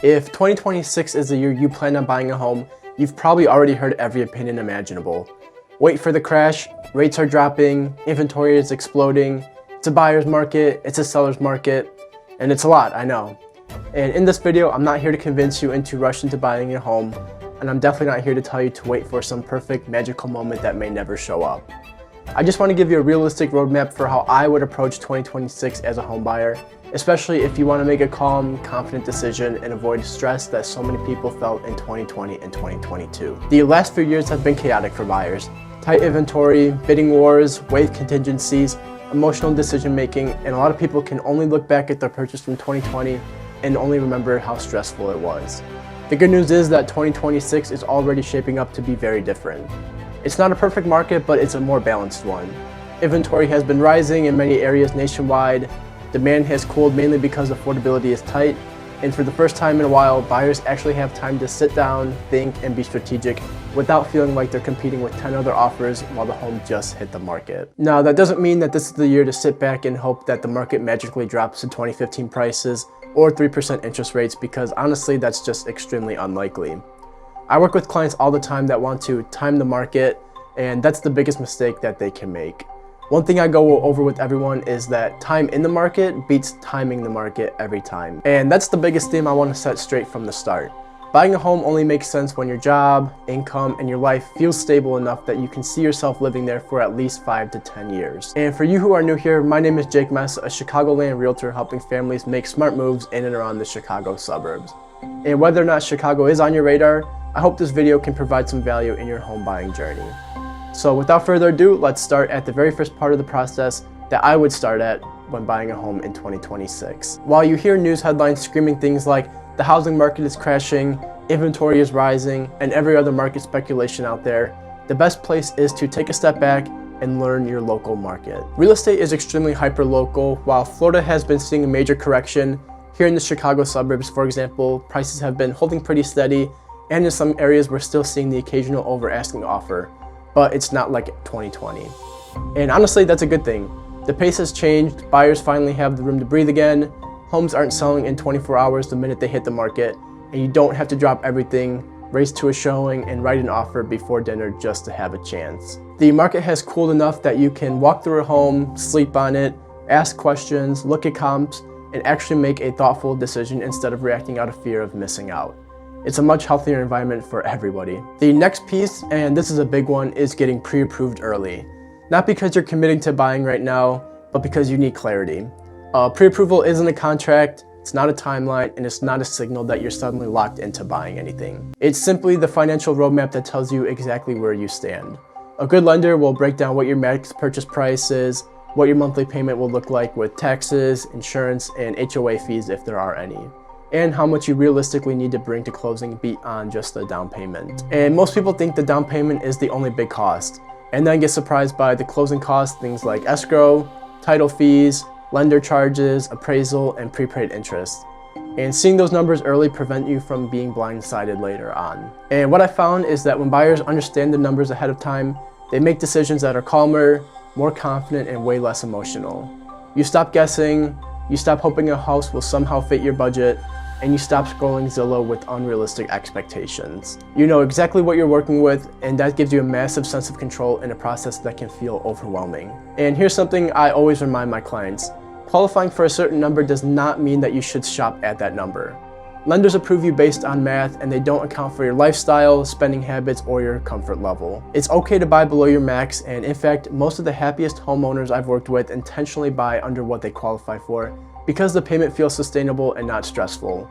If 2026 is the year you plan on buying a home, you've probably already heard every opinion imaginable. Wait for the crash, rates are dropping, inventory is exploding, it's a buyer's market, it's a seller's market, and it's a lot, I know. And in this video, I'm not here to convince you into rush into buying a home, and I'm definitely not here to tell you to wait for some perfect magical moment that may never show up. I just want to give you a realistic roadmap for how I would approach 2026 as a home buyer, especially if you want to make a calm, confident decision and avoid stress that so many people felt in 2020 and 2022. The last few years have been chaotic for buyers. Tight inventory, bidding wars, wave contingencies, emotional decision making, and a lot of people can only look back at their purchase from 2020 and only remember how stressful it was. The good news is that 2026 is already shaping up to be very different. It's not a perfect market, but it's a more balanced one. Inventory has been rising in many areas nationwide. Demand has cooled mainly because affordability is tight. And for the first time in a while, buyers actually have time to sit down, think, and be strategic without feeling like they're competing with 10 other offers while the home just hit the market. Now, that doesn't mean that this is the year to sit back and hope that the market magically drops to 2015 prices or 3% interest rates, because honestly, that's just extremely unlikely. I work with clients all the time that want to time the market, and that's the biggest mistake that they can make. One thing I go over with everyone is that time in the market beats timing the market every time. And that's the biggest theme I want to set straight from the start. Buying a home only makes sense when your job, income, and your life feels stable enough that you can see yourself living there for at least 5 to 10 years. And for you who are new here, my name is Mesa, a Chicagoland realtor helping families make smart moves in and around the Chicago suburbs. And whether or not Chicago is on your radar, I hope this video can provide some value in your home buying journey. So without further ado, let's start at the very first part of the process that I would start at when buying a home in 2026. While you hear news headlines screaming things like the housing market is crashing, inventory is rising, and every other market speculation out there, the best place is to take a step back and learn your local market. Real estate is extremely hyper-local. While Florida has been seeing a major correction, here in the Chicago suburbs, for example, prices have been holding pretty steady, and in some areas we're still seeing the occasional over-asking offer, but it's not like 2020. And honestly, that's a good thing. The pace has changed, buyers finally have the room to breathe again, homes aren't selling in 24 hours the minute they hit the market, and you don't have to drop everything, race to a showing, and write an offer before dinner just to have a chance. The market has cooled enough that you can walk through a home, sleep on it, ask questions, look at comps, and actually make a thoughtful decision instead of reacting out of fear of missing out. It's a much healthier environment for everybody. The next piece, and this is a big one, is getting pre-approved early. Not because you're committing to buying right now, but because you need clarity. Pre-approval isn't a contract, it's not a timeline, and it's not a signal that you're suddenly locked into buying anything. It's simply the financial roadmap that tells you exactly where you stand. A good lender will break down what your max purchase price is, what your monthly payment will look like with taxes, insurance, and HOA fees if there are any, and how much you realistically need to bring to closing beyond just the down payment. And most people think the down payment is the only big cost, and then get surprised by the closing costs, things like escrow, title fees, lender charges, appraisal, and prepaid interest. And seeing those numbers early prevent you from being blindsided later on. And what I found is that when buyers understand the numbers ahead of time, they make decisions that are calmer, more confident, and way less emotional. You stop guessing, you stop hoping a house will somehow fit your budget, and you stop scrolling Zillow with unrealistic expectations. You know exactly what you're working with, and that gives you a massive sense of control in a process that can feel overwhelming. And here's something I always remind my clients. Qualifying for a certain number does not mean that you should shop at that number. Lenders approve you based on math, and they don't account for your lifestyle, spending habits, or your comfort level. It's okay to buy below your max, and in fact, most of the happiest homeowners I've worked with intentionally buy under what they qualify for because the payment feels sustainable and not stressful.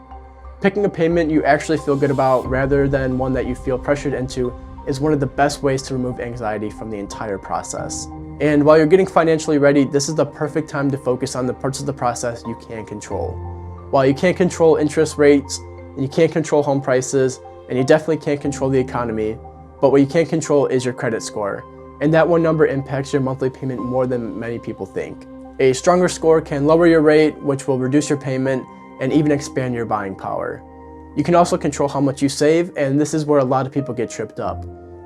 Picking a payment you actually feel good about rather than one that you feel pressured into is one of the best ways to remove anxiety from the entire process. And while you're getting financially ready, this is the perfect time to focus on the parts of the process you can control. While you can't control interest rates, and you can't control home prices, and you definitely can't control the economy, but what you can control is your credit score. And that one number impacts your monthly payment more than many people think. A stronger score can lower your rate, which will reduce your payment and even expand your buying power. You can also control how much you save, and this is where a lot of people get tripped up.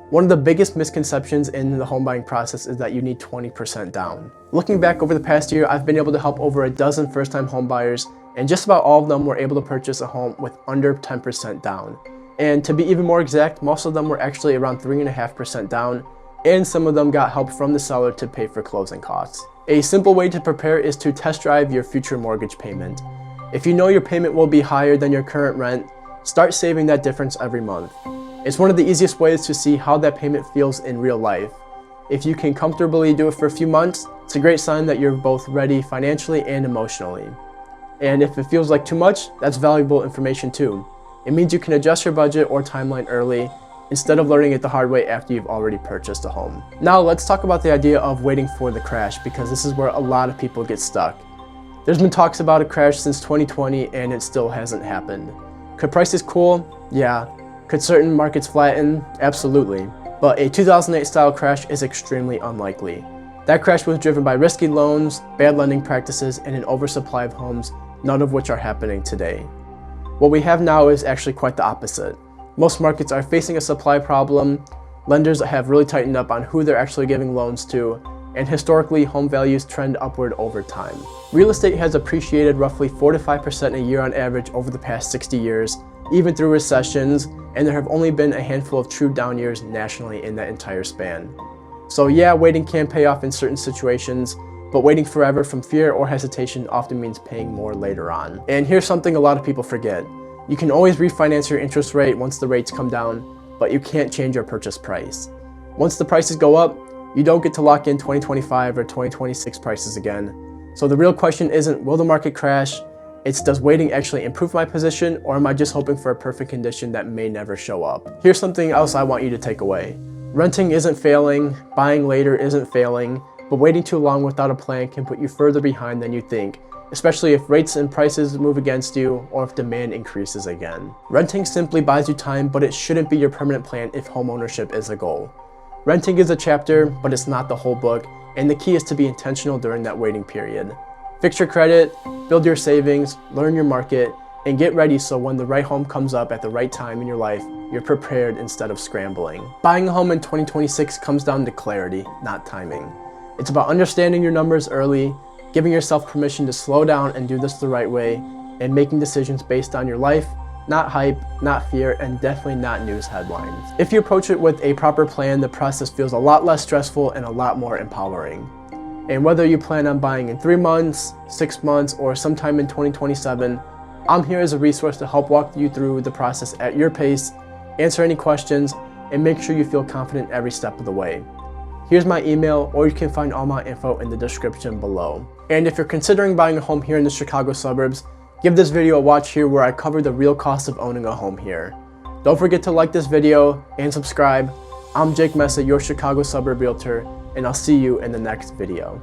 One of the biggest misconceptions in the home buying process is that you need 20% down. Looking back over the past year, I've been able to help over a dozen first-time home buyers and just about all of them were able to purchase a home with under 10% down. And to be even more exact, most of them were actually around 3.5% down, and some of them got help from the seller to pay for closing costs. A simple way to prepare is to test drive your future mortgage payment. If you know your payment will be higher than your current rent, start saving that difference every month. It's one of the easiest ways to see how that payment feels in real life. If you can comfortably do it for a few months, it's a great sign that you're both ready financially and emotionally. And if it feels like too much, that's valuable information too. It means you can adjust your budget or timeline early, instead of learning it the hard way after you've already purchased a home. Now let's talk about the idea of waiting for the crash, because this is where a lot of people get stuck. There's been talks about a crash since 2020 and it still hasn't happened. Could prices cool? Yeah. Could certain markets flatten? Absolutely. But a 2008 style crash is extremely unlikely. That crash was driven by risky loans, bad lending practices, and an oversupply of homes, none of which are happening today. What we have now is actually quite the opposite. Most markets are facing a supply problem, lenders have really tightened up on who they're actually giving loans to, and historically home values trend upward over time. Real estate has appreciated roughly 4 to 5% a year on average over the past 60 years, even through recessions, and there have only been a handful of true down years nationally in that entire span. So yeah, waiting can pay off in certain situations, but waiting forever from fear or hesitation often means paying more later on. And here's something a lot of people forget. You can always refinance your interest rate once the rates come down, but you can't change your purchase price. Once the prices go up, you don't get to lock in 2025 or 2026 prices again. So the real question isn't, will the market crash? It's, does waiting actually improve my position, or am I just hoping for a perfect condition that may never show up? Here's something else I want you to take away. Renting isn't failing, buying later isn't failing, but waiting too long without a plan can put you further behind than you think, especially if rates and prices move against you or if demand increases again. Renting simply buys you time, but it shouldn't be your permanent plan if homeownership is a goal. Renting is a chapter, but it's not the whole book, and the key is to be intentional during that waiting period. Fix your credit, build your savings, learn your market, and get ready so when the right home comes up at the right time in your life, you're prepared instead of scrambling. Buying a home in 2026 comes down to clarity, not timing. It's about understanding your numbers early, giving yourself permission to slow down and do this the right way, and making decisions based on your life, not hype, not fear, and definitely not news headlines. If you approach it with a proper plan, the process feels a lot less stressful and a lot more empowering. And whether you plan on buying in 3 months, 6 months, or sometime in 2027, I'm here as a resource to help walk you through the process at your pace, answer any questions, and make sure you feel confident every step of the way. Here's my email, or you can find all my info in the description below. And if you're considering buying a home here in the Chicago suburbs, give this video a watch here where I cover the real cost of owning a home here. Don't forget to like this video and subscribe. I'm Jake Mesa, your Chicago suburb realtor, and I'll see you in the next video.